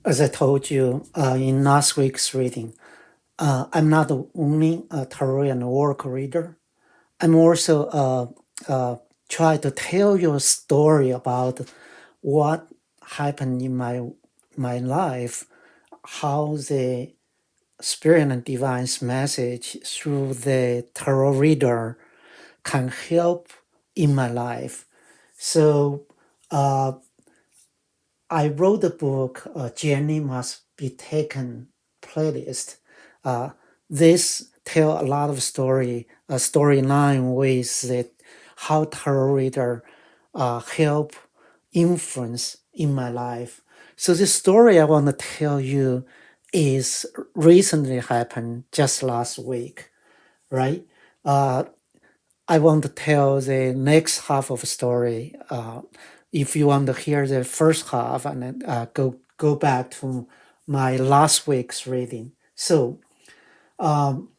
As I told you in last week's reading, I'm not only a tarot and oracle reader. I'm also try to tell you a story about what happened in my life, how the spirit and divine's message through the tarot reader can help in my life. So uh, I wrote the book, Journey Must Be Taken playlist. Uh, this tell a lot of storyline with the how tarot reader help influence in my life. So the story I want to tell you is recently happened just last week, right? Uh, I want to tell the next half of the story. If you want to hear the first half, and then go back to my last week's reading. So, um,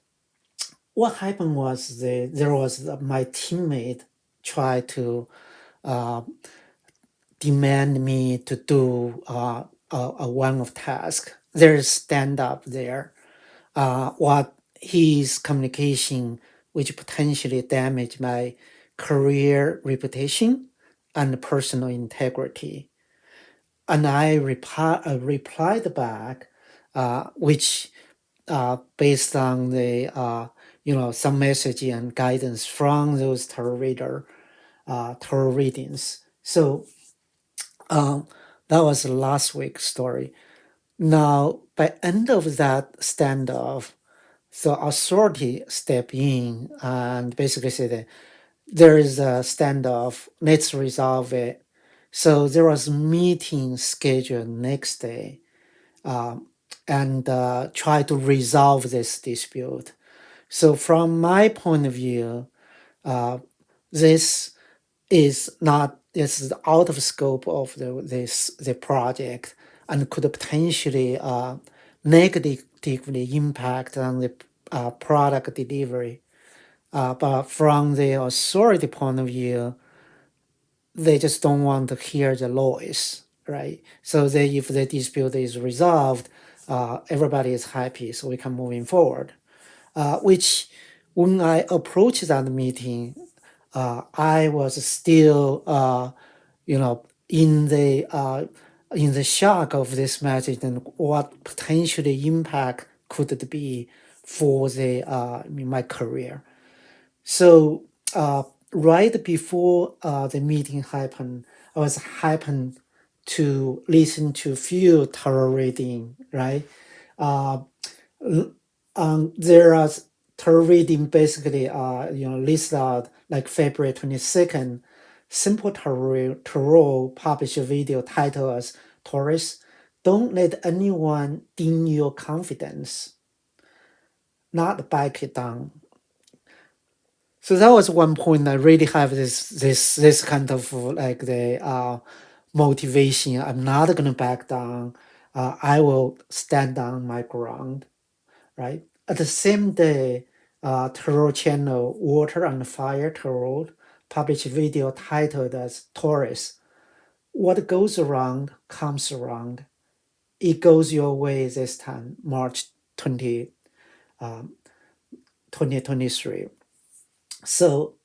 what happened was my teammate tried to uh, demand me to do a one of task. There's stand up there. What his communication, which potentially damage my career reputation and personal integrity. And I replied back, which based on the some message and guidance from those tarot readings. So um, that was last week's story. Now, by end of that standoff, so authority step in and basically say that there is a standoff, let's resolve it. So there was meeting scheduled next day, um, and try to resolve this dispute. So from my point of view, uh, this is not is out of scope of the project and could potentially negatively impact on the product delivery. But from the authority point of view, they just don't want to hear the noise, right? So they, if the dispute is resolved, everybody is happy, so we can moving forward. Which when I approached that meeting, I was still, in the shock of this message and what potentially impact could it be for the my career. So right before the meeting happened, I was happened to listen to few tarot reading, right? Uh, there are tarot reading basically list out like February 22nd, simple tarot published a video titled as Taurus, don't let anyone dim your confidence, not back it down. So that was one point I really have this kind of like the motivation. I'm not gonna back down. I will stand on my ground, right? At the same day, Tarot channel Water and Fire Tarot published a video titled as Taurus. What goes around comes around. It goes your way this time, March 20, 2023. So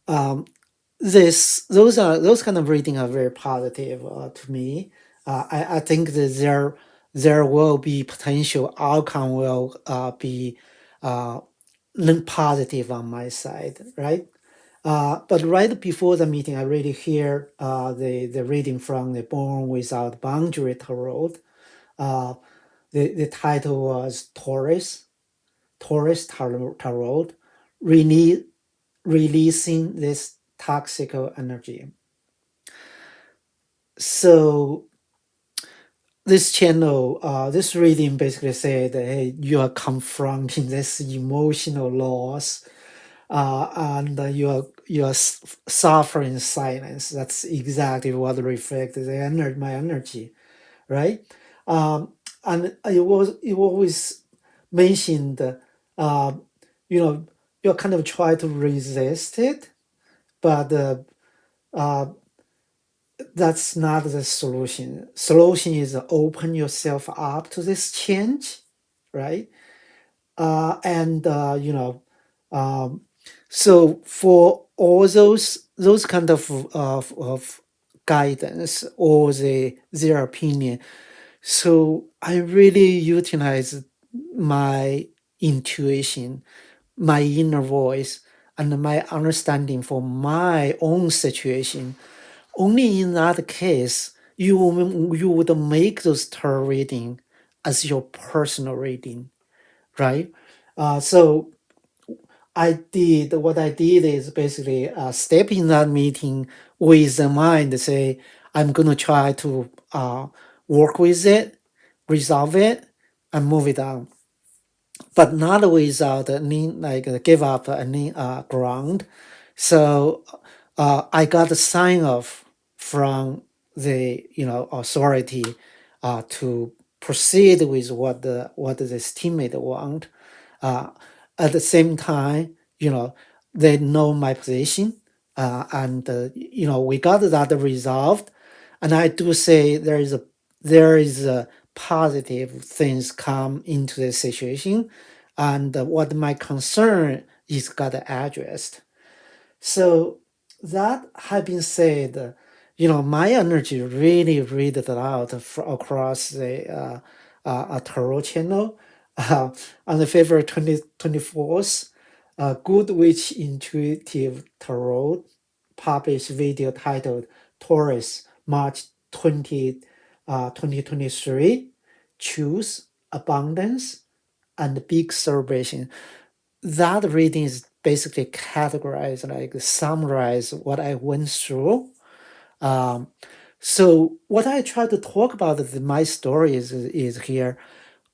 um, those kind of reading are very positive to me. I think that there will be potential outcome will be uh, positive on my side, right? But right before the meeting, I really hear the reading from the Born Without Boundary Tarot. Uh, the title was Taurus Tarot, really releasing this toxic energy. So this channel, this reading basically said, hey, you are confronting this emotional loss, and you are suffering in silence. That's exactly what reflects my energy, right? And you always mentioned, uh, you know, you kind of try to resist it, but uh, that's not the solution. Solution is open yourself up to this change, right? And um, so for all those kind of guidance or their opinion, so I really utilize my intuition, my inner voice, and my understanding for my own situation. Only in that case, you would make those tarot reading as your personal reading, right? So what I did is basically step in that meeting with the mind to say, I'm going to try to work with it, resolve it, and move it on, but not without any give up any ground. So I got a sign off from the authority to proceed with what this teammate want. Uh, at the same time, they know my position, and we got that resolved. And I do say there is a positive things come into the situation, and what my concern is got addressed. So that had been said, my energy really read it out across the tarot channel. On the February 24th, Good Witch Intuitive Tarot published video titled Taurus, March 20, 2023, Choose Abundance and Big Celebration. That reading is basically categorized, like summarize what I went through. Um, so what I try to talk about my story is here.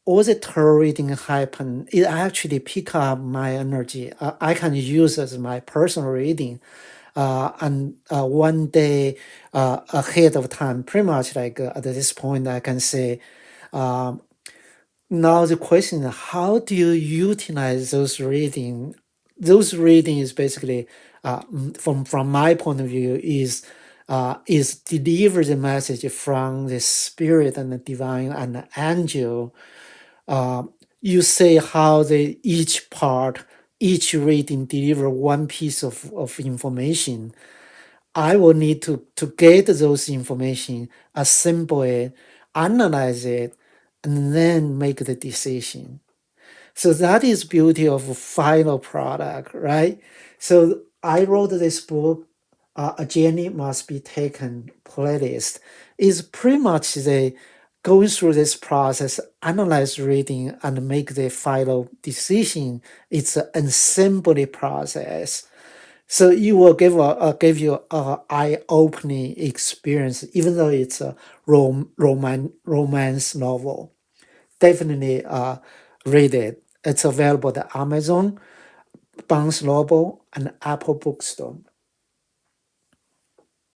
All the tarot reading happen, it actually pick up my energy. I can use as my personal reading. And one day ahead of time, pretty much like at this point, I can say, um, now the question is, how do you utilize those reading? Those reading is basically, from my point of view, is deliver the message from the spirit and the divine and the angel. Uh, you say how each part, each reading deliver one piece of information. I will need to get those information, assemble it, analyze it, and then make the decision. So that is beauty of final product, right? So I wrote this book, A Journey Must Be Taken playlist. Is pretty much the going through this process, analyze reading, and make the final decision. It's an assembly process. So it will give you a eye-opening experience, even though it's a romance novel. Definitely read it. It's available at Amazon, Barnes Noble, and Apple Bookstore.